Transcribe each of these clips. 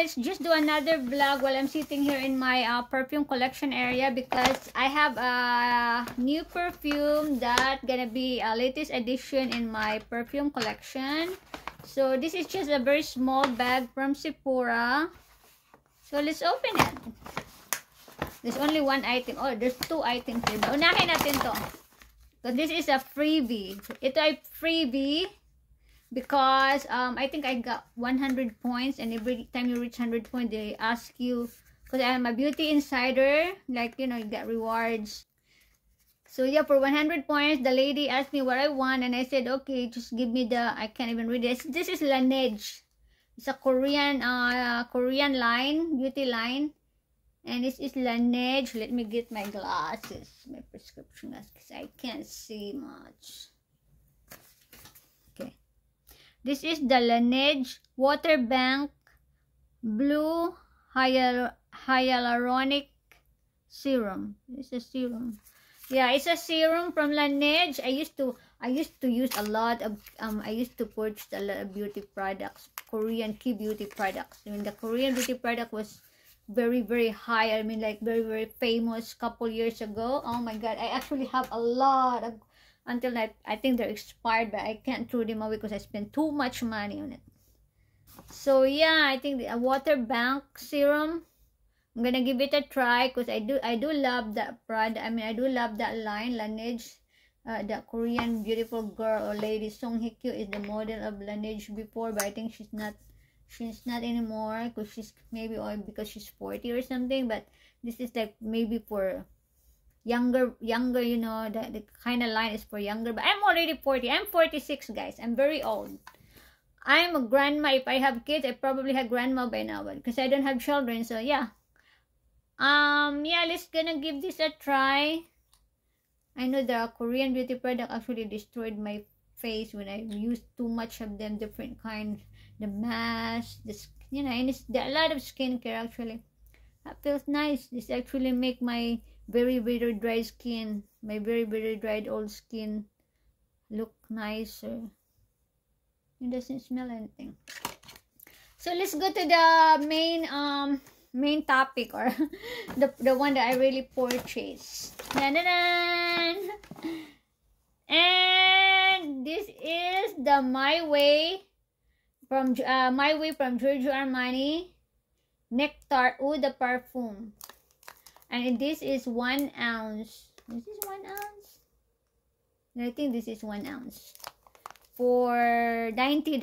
let's just do another vlog while I'm sitting here in my perfume collection area, because I have a new perfume that gonna be a latest addition in my perfume collection. So this is just a very small bag from Sephora. So let's open it. There's only one item. Oh, there's two items here. Unahin natin to. So this is a freebie. Ito ay freebie. Because I think I got 100 points, and every time you reach 100 points, they ask you, because I'm a beauty insider, like, you know, you get rewards. So yeah, for 100 points, the lady asked me what I want, and I said, okay, just give me the, I can't even read this. This is Laneige. It's a Korean line, beauty line. And this is Laneige. Let me get my glasses, my prescription glasses, because I can't see much. This is the Laneige Water Bank Blue Hyaluronic Serum. It's a serum. Yeah, it's a serum from Laneige. I used to use a lot of I used to purchase a lot of beauty products, Korean key beauty products. I mean, the Korean beauty product was very, very high. I mean, like very, very famous couple years ago. Oh my god, I actually have a lot of, until I think they're expired, but I can't throw them away because I spent too much money on it. So yeah, I think the Water Bank serum, I'm gonna give it a try, because I do love that product. I mean, I do love that line, Laneige. The Korean beautiful girl or lady Song Hye Kyo is the model of Laneige before, but I think she's not anymore, because she's maybe, or because she's 40 or something. But this is like maybe for younger, you know, the kind of line is for younger. But I'm already 40. I'm 46, guys. I'm very old. I'm a grandma. If I have kids, I probably have grandma by now, but because I don't have children. So yeah, yeah, let's gonna give this a try. I know the Korean beauty product actually destroyed my face when I used too much of them, different kinds, the mask, you know, and it's a lot of skincare actually. That feels nice. This actually make my very, very dry skin, my very, very dried old skin, look nicer. It doesn't smell anything. So let's go to the main topic, or the one that I really purchased. Dun-dun-dun! And this is the My Way from Giorgio Armani Nectar Eau de Parfum. And this is 1 ounce. This is 1 ounce? I think this is 1 ounce. For $90.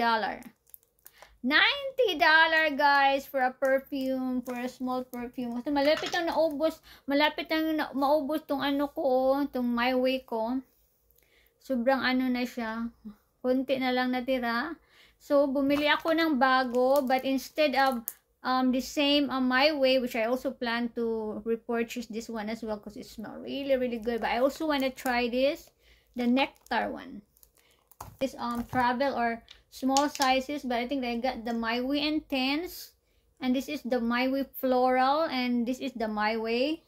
$90, guys, for a perfume, for a small perfume. Kasi malapit ang maubos tong ano ko, tong My Way ko. Sobrang ano na siya. Konti na lang natira. So, bumili ako ng bago, but instead of the same My Way, which I also plan to repurchase this one as well, because it smells really, really good. But I also want to try this, the Nectar one. This travel or small sizes, but I think I got the My Way Intense, and this is the My Way Floral, and this is the My Way.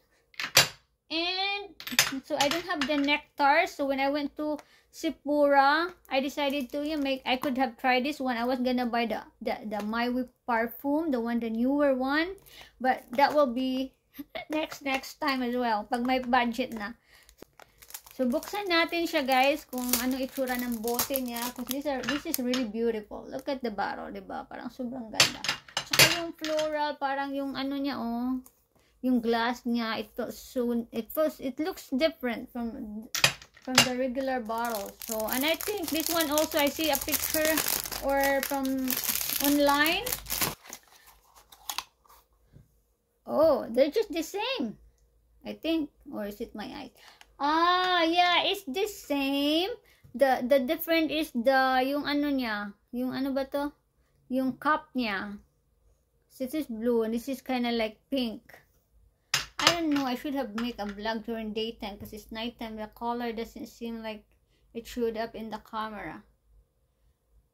And so I don't have the Nectar, so when I went to Sephora, I decided to I could have tried this one. I was gonna buy the My Way Parfum, the newer one, but that will be next time as well, pag may budget na. So buksan natin siya, guys, kung ano itsura ng bote niya, because this is really beautiful. Look at the bottle, diba? Parang sobrang ganda. Saka yung floral, parang yung ano niya, oh, yung glass niya, it looks different from the regular bottle. So, and I think this one also, I see a picture or from online. Oh, they're just the same, I think. Or is it my eyes? Ah, yeah, it's the same. The different is yung ano niya, yung ano ba to? Yung cup niya. So this is blue and this is kind of like pink. I don't know, I should have made a vlog during daytime, because it's nighttime. The color doesn't seem like it showed up in the camera.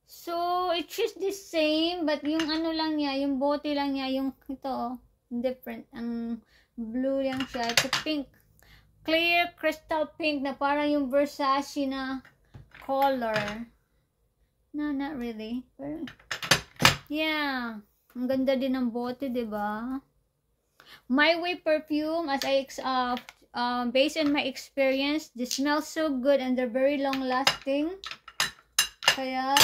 So it's just the same, but yung ano lang niya, yung bote lang niya, yung ito, different. Ang blue lang siya. Ito pink. Clear crystal pink na parang yung Versace na color. No, not really. But yeah. Ang ganda din ng bote, diba? My Way perfume, as based on my experience, they smell so good and they're very long lasting. Kaya,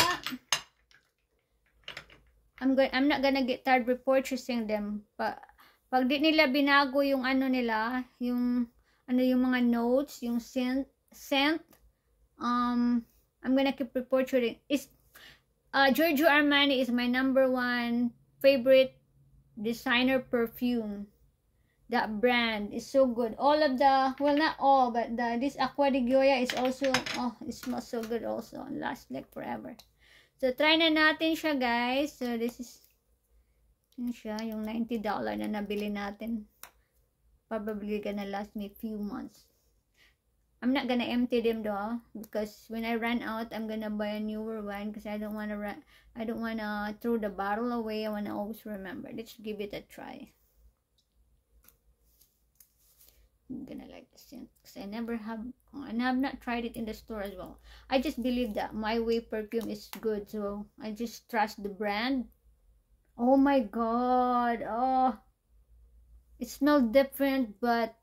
I'm not gonna get tired repurchasing them. Pag di nila binago yung ano nila, yung mga notes, yung scent, I'm gonna keep repurchasing. Giorgio Armani is my #1 favorite designer perfume. That brand is so good. All of the, well, not all, but this Aqua de Gioia is also, oh, it smells so good also and lasts like forever. So try na natin siya, guys. So this is yun siya, yung $90 na nabili natin. Probably gonna last me a few months. I'm not gonna empty them though, because when I run out, I'm gonna buy a newer one, because I don't wanna throw the bottle away. I wanna always remember. Let's give it a try. I'm gonna like the scent, because I never have, and I've not tried it in the store as well. I just believe that My Way perfume is good, so I just trust the brand. Oh my god, oh, it smells different, but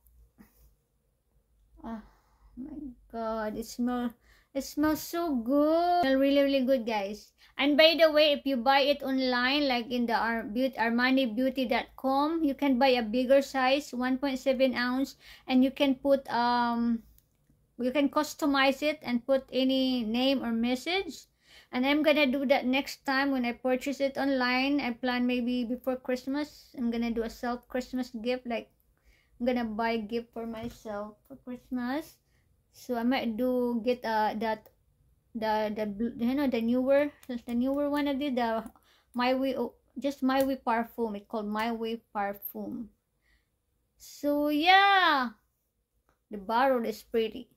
oh my god, it smells so good. It smells really good, guys. And by the way, if you buy it online, like in the ArmaniBeauty.com, you can buy a bigger size, 1.7 ounce, and you can put you can customize it and put any name or message. And I'm gonna do that next time when I purchase it online. I plan maybe before Christmas, I'm gonna do a Christmas gift, like I'm gonna buy a gift for myself for Christmas. So I might get the newer one I did, the My Way, just My Way perfume. It's called My Way perfume. So yeah, the bottle is pretty.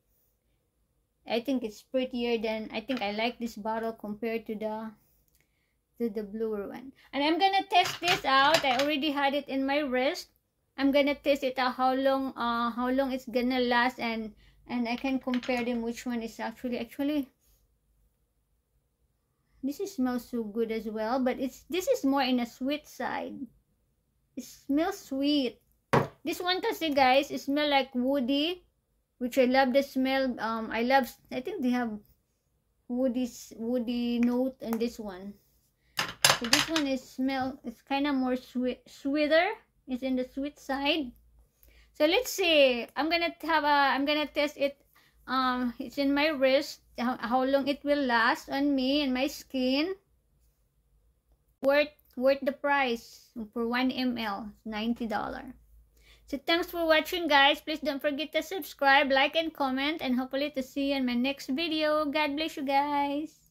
I think it's prettier than, I think I like this bottle compared to the bluer one. And I'm gonna test this out. I already had it in my wrist. I'm gonna test it out, how long it's gonna last, and I can compare them, which one is actually this smells so good as well, but this is more in a sweet side. It smells sweet. This one kasi, guys, it smells like woody, which I love the smell. I think they have woody note in this one. So this one it's kind of more sweeter. It's in the sweet side. So let's see. I'm gonna test it. It's in my wrist. How long it will last on me and my skin. Worth the price for 1 ml, $90. So thanks for watching, guys. Please don't forget to subscribe, like, and comment, and hopefully to see you in my next video. God bless you, guys.